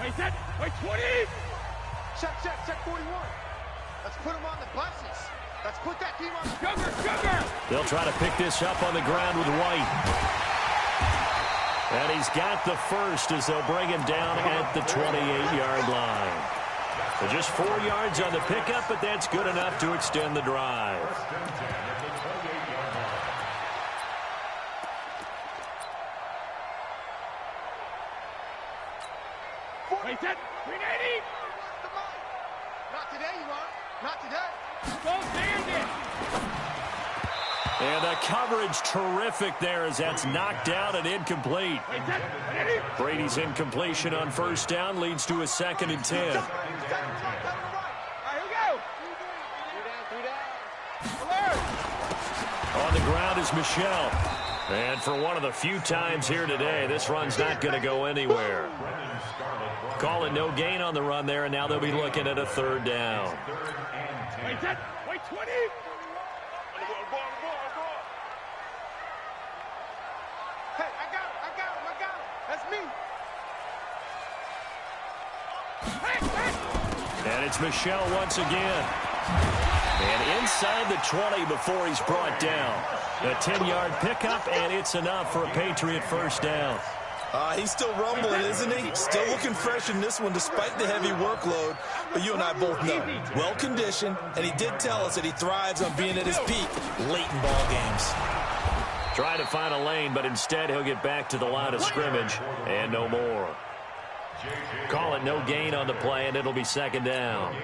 Wait, set. Wait, 20. Check 41. Let's put them on the buses. Let's put that team on the... Sugar. They'll try to pick this up on the ground with White. And he's got the first as they'll bring him down at the 28-yard line. So just 4 yards on the pickup, but that's good enough to extend the drive. Wait, set. 380. Not today, you are. Not today. Go stand And the coverage terrific there as that's knocked down and incomplete. Wait, set. 180. Brady's incompletion on first down leads to a 2nd and 10. All right, here we go. Three down. Alert. On the ground is Michelle. And for one of the few times here today, this run's not going to go anywhere. Call it no gain on the run there, and now they'll be looking at a 3rd down. Wait, set. Wait, 20. Hey, I got him. That's me. And it's Michelle once again. And inside the 20 before he's brought down. A 10-yard pickup, and it's enough for a Patriot first down. He's still rumbling, isn't he? Still looking fresh in this one despite the heavy workload. But you and I both know, well-conditioned, and he did tell us that he thrives on being at his peak late in ball games. Try to find a lane, but instead he'll get back to the line of scrimmage and no more. Call it no gain on the play, and it'll be 2nd down.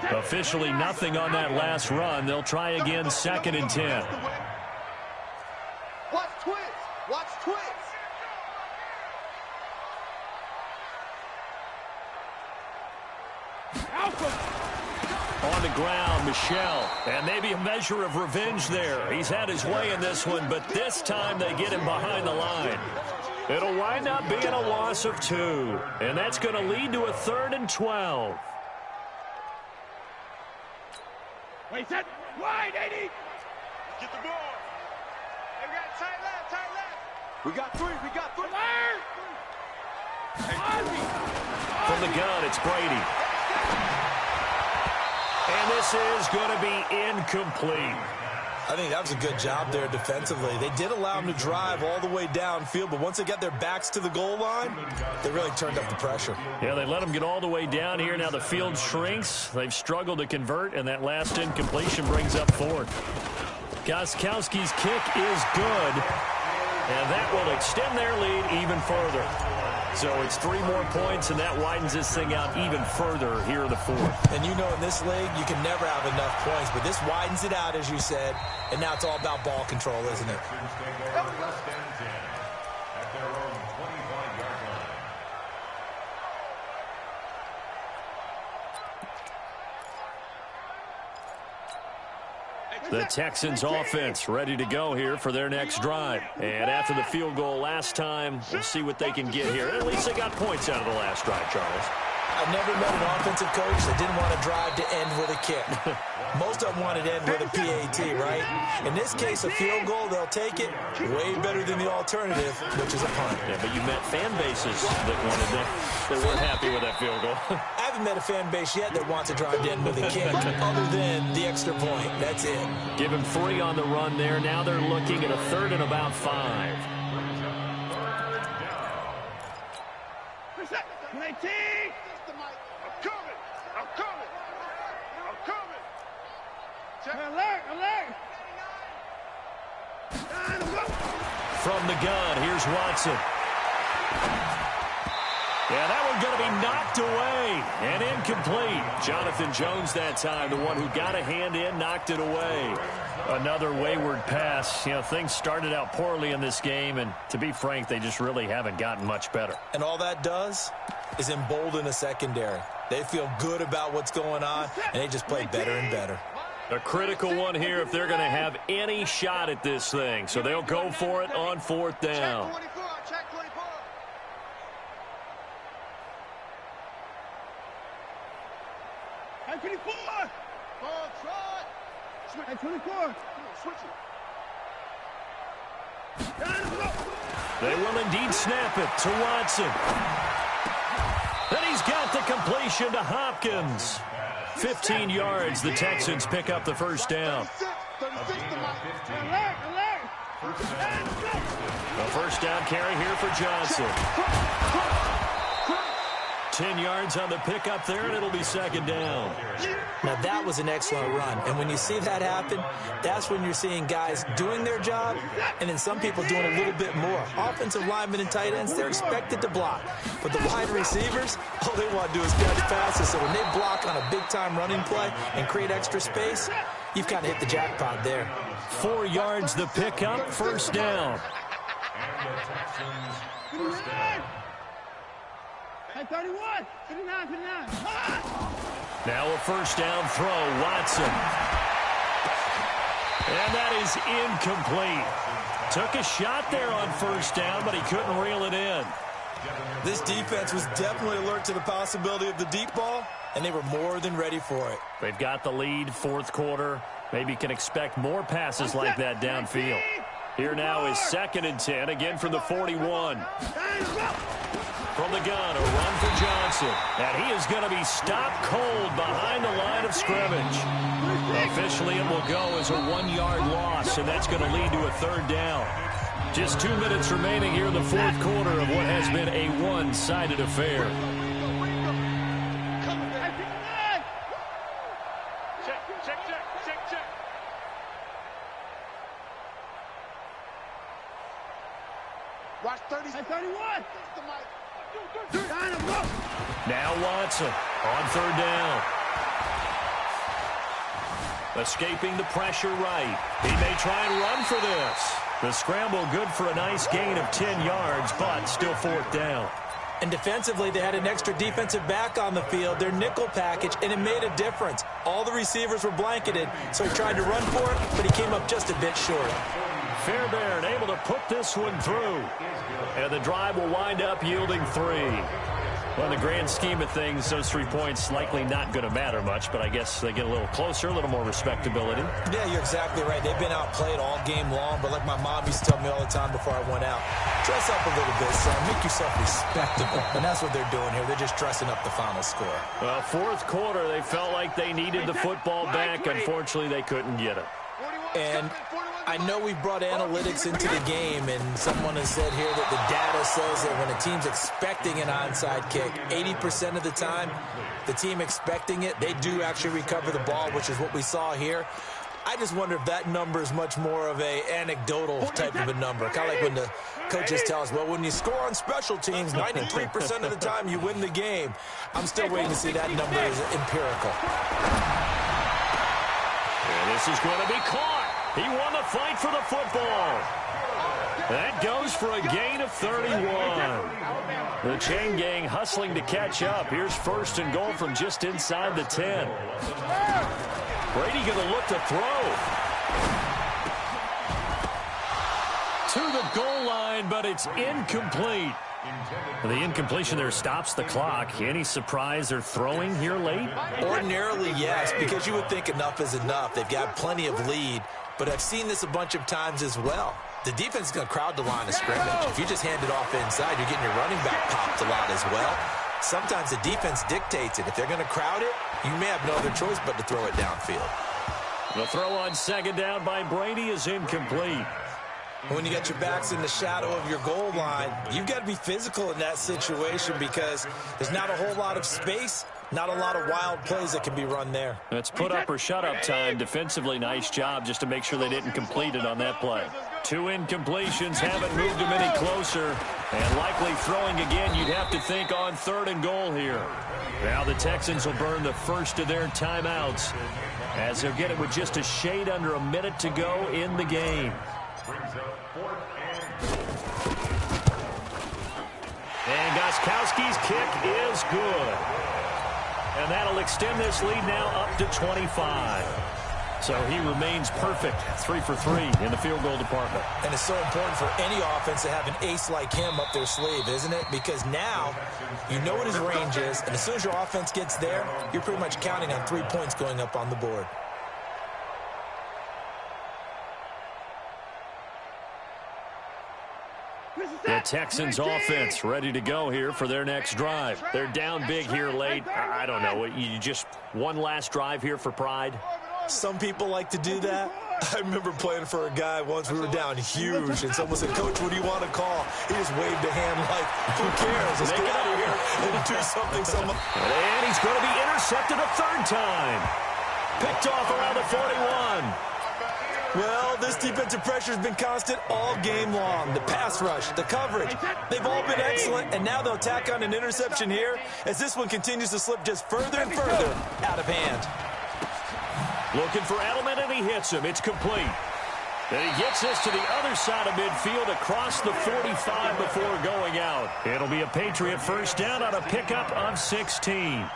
Officially nothing on that last run. They'll try again, 2nd and 10. Watch twins. On the ground, Michelle. And maybe a measure of revenge there. He's had his way in this one, but this time they get him behind the line. It'll wind up being a loss of 2. And that's going to lead to a 3rd and 12. Wait, set. Wide, 80. Get the ball. Hey, we got tight left. We got three. Alert. From the gun, it's Brady. And this is going to be incomplete. I think that was a good job there defensively. They did allow him to drive all the way downfield, but once they got their backs to the goal line, they really turned up the pressure. Yeah, they let him get all the way down here. Now the field shrinks. They've struggled to convert, and that last incompletion brings up 4th. Gostkowski's kick is good, and that will extend their lead even further. So it's 3 more points, and that widens this thing out even further here in the 4th. And you know in this league, you can never have enough points, but this widens it out, as you said, and now it's all about ball control, isn't it? The Texans offense ready to go here for their next drive. And after the field goal last time, we'll see what they can get here. At least they got points out of the last drive, Charles. I've never met an offensive coach that didn't want to drive to end with a kick. Most of them wanted to end with a PAT, right? In this case, a field goal, they'll take it. Way better than the alternative, which is a punt. Yeah, but you met fan bases that wanted that. They weren't happy with that field goal. I haven't met a fan base yet that wants to drive to end with a kick, other than the extra point. That's it. Give him 3 on the run there. Now they're looking at a 3rd and about 5. Reset. 19. Alert. From the gun, here's Watson. Yeah, that one's going to be knocked away and incomplete. Jonathan Jones that time, the one who got a hand in, knocked it away. Another wayward pass. You know, things started out poorly in this game, and to be frank, they just really haven't gotten much better. And all that does is embolden a secondary. They feel good about what's going on, and they just play better and better. A critical one here if they're going to have any shot at this thing. So they'll go for it on 4th down. Check 24. At 24. Ball trot. At 24. Switch it. They will indeed snap it to Watson. And he's got the completion to Hopkins. 15 yards, the Texans pick up the first down. A first down carry here for Johnson. 10 yards on the pickup there, and it'll be second down. Now, that was an excellent run. And when you see that happen, that's when you're seeing guys doing their job and then some people doing a little bit more. Offensive linemen and tight ends, they're expected to block. But the wide receivers, all they want to do is catch passes. So when they block on a big-time running play and create extra space, you've kind of hit the jackpot there. 4 yards the pickup, first down. At 31, 59, 59. Now a first down throw, Watson. And that is incomplete. Took a shot there on first down, but he couldn't reel it in. This defense was definitely alert to the possibility of the deep ball, and they were more than ready for it. They've got the lead, fourth quarter. Maybe can expect more passes like that downfield. Here now is 2nd and 10, again from the 41. From the gun, a run for Johnson. And he is going to be stopped cold behind the line of scrimmage. Officially, it will go as a 1-yard loss, and that's going to lead to a third down. Just 2 minutes remaining here in the fourth quarter of what has been a one-sided affair. Watch 30. At 31. Now Watson on third down. Escaping the pressure right. He may try and run for this. The scramble good for a nice gain of 10 yards, but still fourth down. And defensively, they had an extra defensive back on the field, their nickel package, and it made a difference. All the receivers were blanketed, so he tried to run for it, but he came up just a bit short. Fairbairn able to put this one through. And the drive will wind up yielding 3. Well, in the grand scheme of things, those 3 points likely not going to matter much, but I guess they get a little closer, a little more respectability. Yeah, you're exactly right. They've been outplayed all game long, but like my mom used to tell me all the time before I went out, dress up a little bit, son. Make yourself respectable. And that's what they're doing here. They're just dressing up the final score. Well, fourth quarter, they felt like they needed the football back. Unfortunately, they couldn't get it. And I know we brought analytics into the game, and someone has said here that the data says that when a team's expecting an onside kick, 80% of the time, the team expecting it, they do actually recover the ball, which is what we saw here. I just wonder if that number is much more of a anecdotal type of a number. Kind of like when the coaches tell us, well, when you score on special teams, 93% of the time you win the game. I'm still waiting to see that number as empirical. And this is going to be caught. He won the fight for the football. That goes for a gain of 31. The chain gang hustling to catch up. Here's 1st and goal from just inside the 10. Brady going to look to throw. To the goal line, but it's incomplete. The incompletion there stops the clock. Any surprise they're throwing here late? Ordinarily, yes, because you would think enough is enough. They've got plenty of lead. But I've seen this a bunch of times as well. The defense is going to crowd the line of scrimmage. If you just hand it off inside, you're getting your running back popped a lot as well. Sometimes the defense dictates it. If they're going to crowd it, you may have no other choice but to throw it downfield. The throw on 2nd down by Brady is incomplete. When you got your backs in the shadow of your goal line, you've got to be physical in that situation because there's not a whole lot of space, not a lot of wild plays that can be run there. It's put up or shut up time. Defensively, nice job just to make sure they didn't complete it on that play. 2 incompletions haven't moved them any closer. And likely throwing again, you'd have to think on 3rd and goal here. Now the Texans will burn the first of their timeouts as they'll get it with just a shade under a minute to go in the game. And Gostkowski's kick is good. And that'll extend this lead now up to 25. So he remains perfect, 3 for 3 in the field goal department. And it's so important for any offense to have an ace like him up their sleeve, isn't it? Because now you know what his range is, and as soon as your offense gets there, you're pretty much counting on 3 points going up on the board. The Texans offense ready to go here for their next drive. They're down big here late. I don't know. You just one last drive here for pride? Some people like to do that. I remember playing for a guy once. We were down huge, and someone said, "Coach, what do you want to call?" He just waved a hand like, "Who cares? Let's get out of here and do something." And he's going to be intercepted a third time. Picked off around the 41. Well, this defensive pressure has been constant all game long. The pass rush, the coverage, they've all been excellent, and now they'll tack on an interception here as this one continues to slip just further and further out of hand. Looking for Edelman, and he hits him. It's complete. Then he gets this to the other side of midfield across the 45 before going out. It'll be a Patriot first down on a pickup of 16.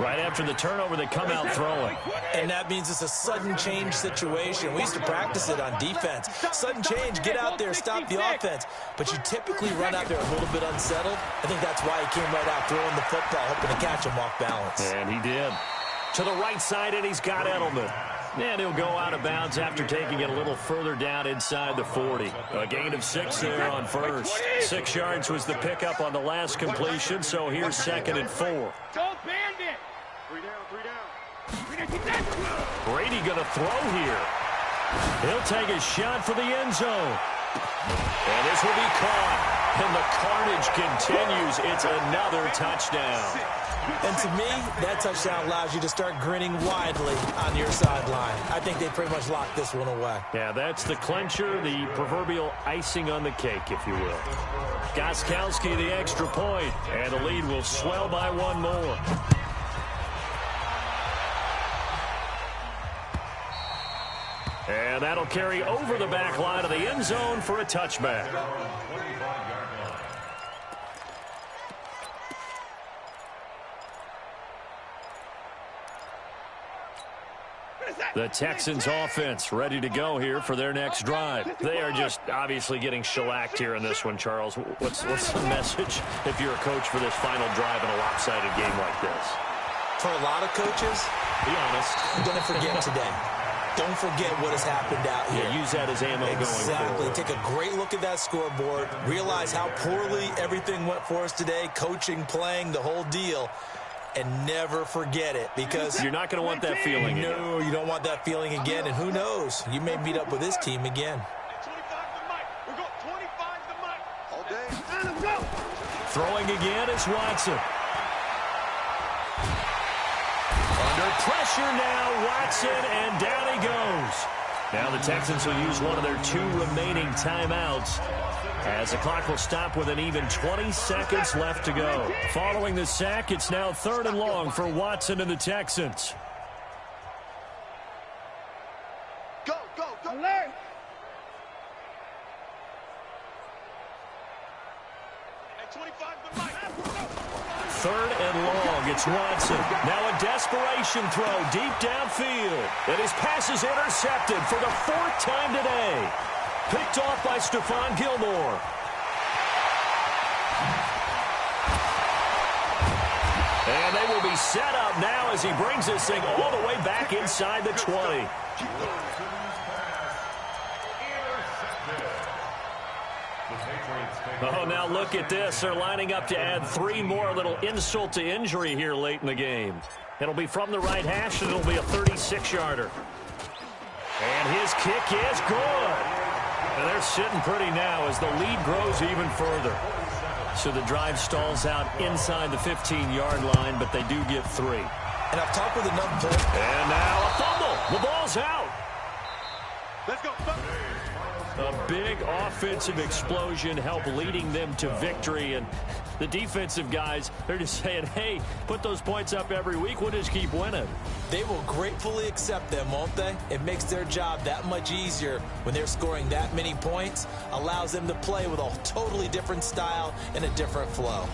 Right after the turnover, they come out throwing. And that means it's a sudden change situation. We used to practice it on defense. Sudden change, get out there, stop the offense. But you typically run out there a little bit unsettled. I think that's why he came right out throwing the football, hoping to catch him off balance. And he did. To the right side, and he's got Edelman. And he'll go out of bounds after taking it a little further down inside the 40. A gain of 6 there on first. 6 yards was the pickup on the last completion, so here's 2nd and 4. Go Bandit! 3 down. Brady going to throw here. He'll take a shot for the end zone. And this will be caught. And the carnage continues. It's another touchdown. And to me, that touchdown allows you to start grinning widely on your sideline. I think they pretty much locked this one away. Yeah, that's the clincher, the proverbial icing on the cake, if you will. Gostkowski the extra point, and the lead will swell by 1 more. And that'll carry over the back line of the end zone for a touchback. The Texans offense ready to go here for their next drive. They are just obviously getting shellacked here in this one, Charles. What's the message if you're a coach for this final drive in a lopsided game like this? For a lot of coaches, be honest, don't forget today. Don't forget what has happened out here. Yeah, use that as ammo going forward. Exactly. Take a great look at that scoreboard. Realize how poorly everything went for us today. Coaching, playing, the whole deal. And never forget it, because you're not going to want that feeling again. No, you don't want that feeling again. And who knows? You may meet up with this team again. 25 the mic. We're going 25 the mic. All day. Let him go! Throwing again is Watson. Under pressure now, Watson, and down he goes. Now the Texans will use one of their 2 remaining timeouts as the clock will stop with an even 20 seconds left to go. Following the sack, it's now 3rd and long for Watson and the Texans. Go, go, go. Alert! At 25 the mic. 3rd and long, it's Watson. Now a desperation throw deep downfield. And his pass is intercepted for the 4th time today. Picked off by Stephon Gilmore. And they will be set up now as he brings this thing all the way back inside the 20. Oh, now look at this. They're lining up to add 3 more. A little insult to injury here late in the game. It'll be from the right hash, and it'll be a 36-yarder. And his kick is good. And they're sitting pretty now as the lead grows even further. So the drive stalls out inside the 15-yard line, but they do get 3. And I've talked with enough players. And now a fumble. The ball's out. Let's go. A big offensive explosion helped leading them to victory. And the defensive guys, they're just saying, hey, put those points up every week. We'll just keep winning. They will gratefully accept them, won't they? It makes their job that much easier when they're scoring that many points. Allows them to play with a totally different style and a different flow.